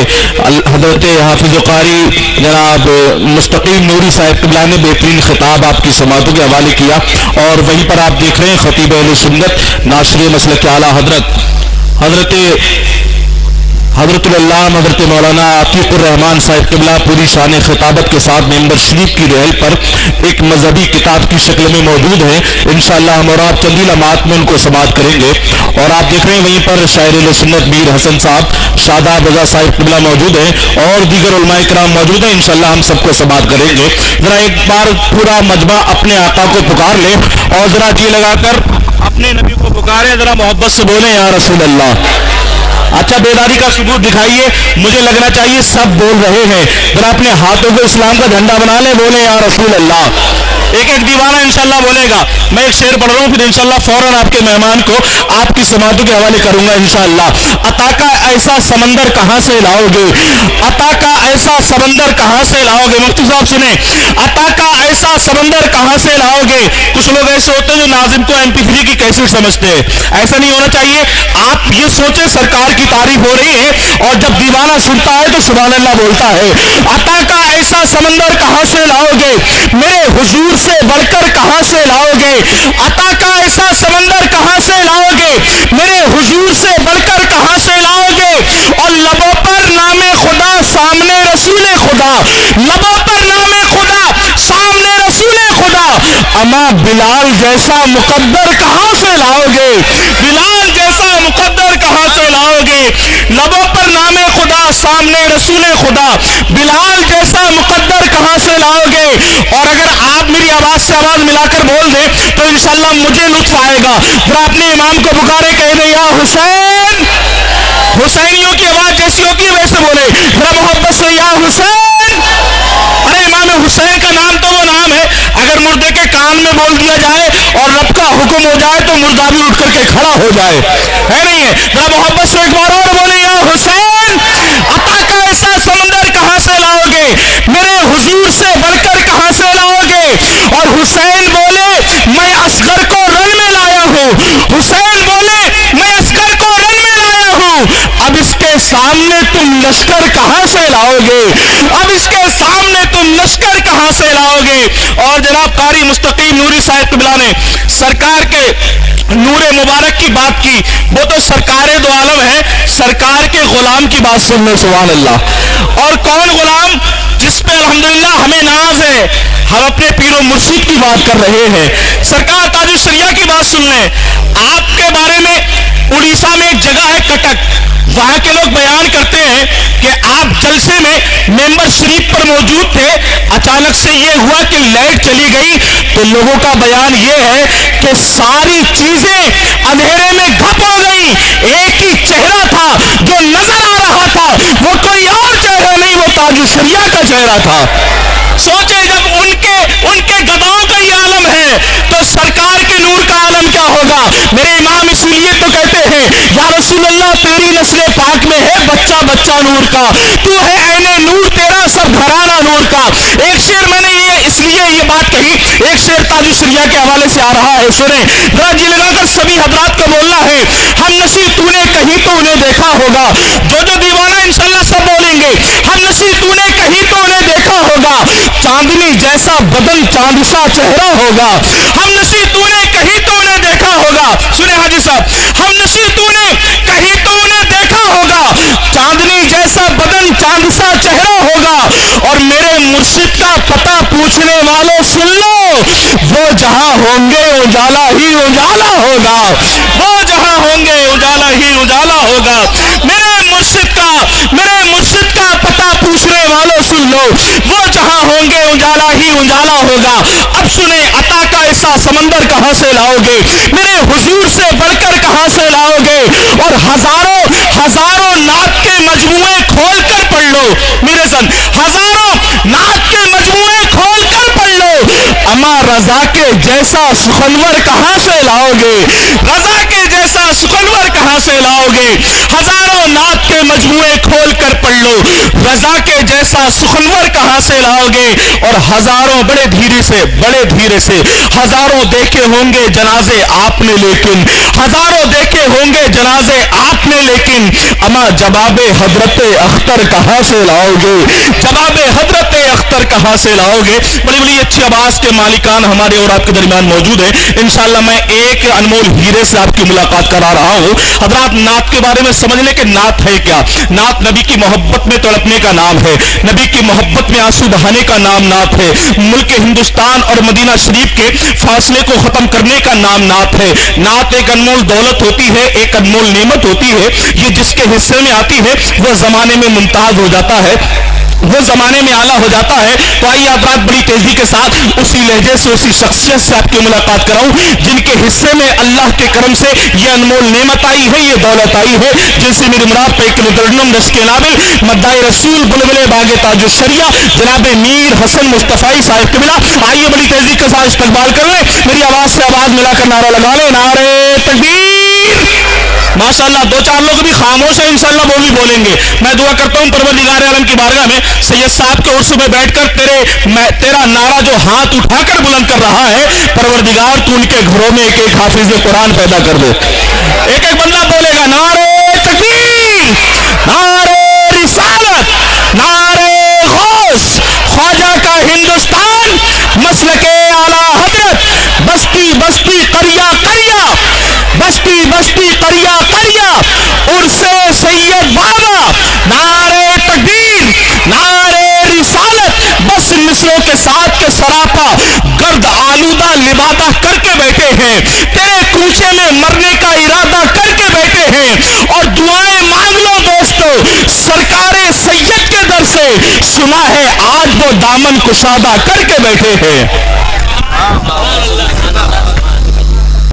حضرت حافظ قاری جناب مستقیم نوری صاحب قبلہ نے بہترین خطاب آپ کی سماعتوں کے حوالے کیا، اور وہیں پر آپ دیکھ رہے ہیں خطیب اہل سنت ناشر مسلک اعلیٰ حضرت العلامہ حضرت مولانا عتیق الرحمان صاحب قبلہ پوری شان خطابت کے ساتھ ممبر شریف کی رحل پر ایک مذہبی کتاب کی شکل میں موجود ہیں۔ انشاءاللہ ہم اور آپ چند لمحات میں ان کو سماعت کریں گے، اور آپ دیکھ رہے ہیں وہیں پر شاعر اہل سنت میر حسن صاحب شاداب رضا صاحب قبلہ موجود ہیں، اور دیگر علماء کرام موجود ہیں۔ انشاءاللہ ہم سب کو سماعت کریں گے۔ ذرا ایک بار پورا مجمع اپنے آقا کو پکار لے، اور ذرا جی لگا کر اپنے نبی کو پکارے، ذرا محبت سے بولیں یا رسول اللہ۔ اچھا بیداری کا ثبوت دکھائیے، مجھے لگنا چاہیے سب بول رہے ہیں۔ ذرا اپنے ہاتھوں کو اسلام کا جھنڈا بنا لیں، بولیں یا رسول اللہ۔ ایک ایک دیوانہ انشاءاللہ بولے گا۔ میں ایک شعر پڑھ رہا ہوں، پھر انشاءاللہ فوراً آپ کے مہمان کو آپ کی سماعتوں کے حوالے کروں گا انشاءاللہ۔ عطا کا ایسا سمندر کہاں سے لاؤ گے، عطا کا ایسا سمندر کہاں سے لاؤ گے؟ مفتی صاحب سنیں، عطا کا ایسا سمندر کہاں سے لاؤ گے؟ کچھ لوگ ایسے ہوتے ہیں جو ناظم کو MP3 کی کیسٹ سمجھتے ہیں، ایسا نہیں ہونا چاہیے۔ آپ یہ سوچیں سرکار کی تعریف ہو رہی ہے، اور جب دیوانہ سنتا ہے تو سبحان اللہ بولتا ہے۔ عطا کا ایسا سمندر کہاں سے لاؤ گے، میرے حضور سے بڑھ کر کہاں سے لاؤ گے؟ عطا کا ایسا سمندر کہاں سے لاؤ گے، میرے حضور سے بڑھ کر کہاں سے لاؤ گے؟ اور لبوں پر نام خدا سامنے رسول خدا، لبوں پر نام خدا سامنے رسول خدا، اما بلال جیسا مقدر کہاں سے لاؤ گے؟ بلال جیسا مقدر کہاں سے لاؤ گے؟ لبوں پر نام خدا سامنے رسول خدا، بلال جیسا مقدر کہاں سے لاؤ گے؟ اور اگر آپ میری آواز سے آواز ملا کر بول دیں تو انشاءاللہ مجھے لطف آئے گا۔ ذرا اپنے امام کو پکارے، کہہ دیں یا حسین۔ حسینیوں کی آواز جیسی ہوتی ہے ویسے بولے، ذرا محبت سے یا حسین۔ ارے امام حسین کا نام تو وہ نام ہے، اگر مردے کے کان میں بول دیا جائے اور رب کا حکم ہو جائے تو مردہ بھی اٹھ کر کے کھڑا ہو جائے، ہے نہیں ہے؟ ذرا محبت سے ایک بار اور بولے یا حسین۔ عطا کا ایسا سمندر کہاں سے لاؤ گے، میرے حضور سے بڑھ کر کہاں سے لاؤ گے؟ اور حسین بولے میں اصغر کو رن میں لایا ہوں، حسین بولے میں اصغر کو رن میں لایا ہوں، اب اس کے سامنے تم لشکر کہاں سے لاؤ گے، اب اس کے سامنے تم لشکر کہاں سے لاؤ گے؟ اور جناب قاری مستقیم نوری صاحب قبلہ نے سرکار کے نور مبارک کی بات کی، وہ تو سرکار دو عالم ہے، سرکار کے غلام کی بات سن لیں، سبحان اللہ۔ اور کون غلام جس پہ الحمدللہ ہمیں ناز ہے؟ ہم اپنے پیر و مرشد کی بات کر رہے ہیں، سرکار تاج الشریعہ کی بات سن لیں۔ آپ کے بارے میں اڑیسہ میں ایک جگہ ہے کٹک، وہاں کے لوگ بیان کرتے ہیں کہ آپ جلسے میں ممبر شریف پر موجود تھے، اچانک سے یہ ہوا کہ لائٹ چلی گئی، تو لوگوں کا بیان یہ ہے کہ ساری چیزیں اندھیرے میں گھپ ہو گئی، ایک ہی چہرہ تھا جو نظر آ رہا تھا، وہ کوئی اور چہرہ نہیں، وہ تاج الشریعہ کا چہرہ تھا۔ سوچے جب ان کے گداؤں کا یہ عالم ہے تو سرکار کے نور کا عالم کیا ہوگا؟ میرے امام اس لیے تو کہتے ہیں یا رسول اللہ تیری نسل پاک میں ہے بچہ بچہ نور کا، تو ہے عین نور تیرا سب گھرانہ نور کا۔ ایک شعر میں نے اس لیے یہ بات کہی، ایک شعر تاج الشریعہ کے حوالے سے آ رہا ہے، سنیں ذرا جی لگا کر سبھی حضرات کو بولنا ہے۔ ہم نشی تو نے کہیں تو انہیں دیکھا ہوگا، جو دیوانہ انشاءاللہ سب بولیں گے، ہم نشی تو نے کہیں تو انہیں دیکھا ہوگا، چاندنی جیسا بدن چاند سا چہرہ ہوگا، ہم نشی تو نے کہیں تو انہیں دیکھا ہوگا۔ سنیں حاجی صاحب، ہم نشی تو نے کہیں تو انہیں دیکھا ہوگا، چاندنی جیسا بدن چاند سا چہرہ ہوگا، اور میرے مرشد کا پتہ پوچھنے والوں سن لو، وہ جہاں ہوں گے اجالا ہی اجالا ہوگا، وہ جہاں ہوں گے اجالا ہی اجالا ہوگا۔ میرے مرشد کا پتہ پوچھنے والوں سن لو، وہ جہاں ہوں گے اجالا ہی اجالا ہوگا۔ اب سنیں عطا کا ایسا سمندر کہاں سے لاؤ گے، میرے حضور سے بڑھ کر کہاں سے لاؤ گے؟ اور ہزاروں نعت کے مجموعے کھول کر پڑھ لو، میرے سن ہزاروں نعت کے مجموعے کھول کر پڑھ لو، اما رضا کے جیسا سخنور کہاں سے لاؤ گے، رضا کے جیسا سخنور کہاں سے لاؤ گے؟ ہزاروں نعت کے مجموعے کھول کر پڑھ لو، رضا کے جیسا سخنور کہاں سے لاؤ گے؟ اور ہزاروں بڑے دھیرے سے ہزاروں دیکھے ہوں گے جنازے آپ نے، لیکن ہزاروں دیکھے ہوں گے جنازے آپ نے، لیکن اما جواب حضرت اختر کہاں سے لاؤ گے؟ جواب حضرت اختر کہاں سے لاؤ گے؟ بڑی اچھی آواز کے مالکان ہمارے اور آپ کے درمیان موجود ہیں۔ انشاءاللہ میں ایک انمول ہیرے سے آپ کی ملاقات کرا رہا ہوں۔ حضرات نعت کے بارے میں سمجھ لیں کہ نعت ہے کیا۔ نعت نبی کی محبت میں تڑپنے کا نام ہے، نبی کی محبت میں آنسو بہانے کا نام نعت ہے، ملک ہندوستان اور مدینہ شریف کے فاصلے کو ختم کرنے کا نام نعت ہے۔ نعت ایک انمول دولت ہوتی ہے، ایک انمول نعمت ہوتی ہے، یہ جس کے حصے میں آتی ہے وہ زمانے میں ممتاز ہو جاتا ہے، وہ زمانے میں اعلیٰ ہو جاتا ہے۔ تو آئیے آپ رات بڑی تیزی کے ساتھ اسی لہجے سے اسی شخصیت سے آپ کی ملاقات کراؤں جن کے حصے میں اللہ کے کرم سے یہ انمول نعمت آئی ہے، یہ دولت آئی ہے، جن سے میری مراد پہ ایک مترنم رشک نابل مداح رسول بلبل باغ تاج الشریعہ جناب میر حسن مصطفی صاحب قبلہ، آئیے بڑی تیزی کے ساتھ استقبال کر لیں، میری آواز سے آواز ملا کر نعرہ لگا لیں، نعرہ تکبیر۔ ماشاءاللہ دو چار لوگ بھی خاموش ہیں، انشاءاللہ وہ بھی بولیں گے۔ میں دعا کرتا ہوں پروردگار عالم کی بارگاہ میں سید صاحب کے عرص میں بیٹھ کر تیرا نعرہ جو ہاتھ اٹھا کر بلند کر رہا ہے، پروردگار تو ان کے گھروں میں ایک ایک حافظ قرآن پیدا کر دے۔ ایک ایک بندہ بولے گا نعرہ تکبیر، نعرہ رسالت، نعرہ غوث، خواجہ کا ہندوستان، مسلک اعلیٰ حضرت، بستی بستی قریہ قریہ، بستی بستی قریہ قریہ، عرص سید بابا، نعرہ تکبیر، نعرہ رسالت، بس مصروں کے ساتھ کے سراپا گرد آلودہ لبادہ کر کے بیٹھے ہیں، تیرے کوچے میں مرنے کا ارادہ کر کے بیٹھے ہیں، اور دعائیں مانگ لو دوستو سرکار سید کے در سے، سنا ہے آج وہ دامن کشادہ کر کے بیٹھے ہیں۔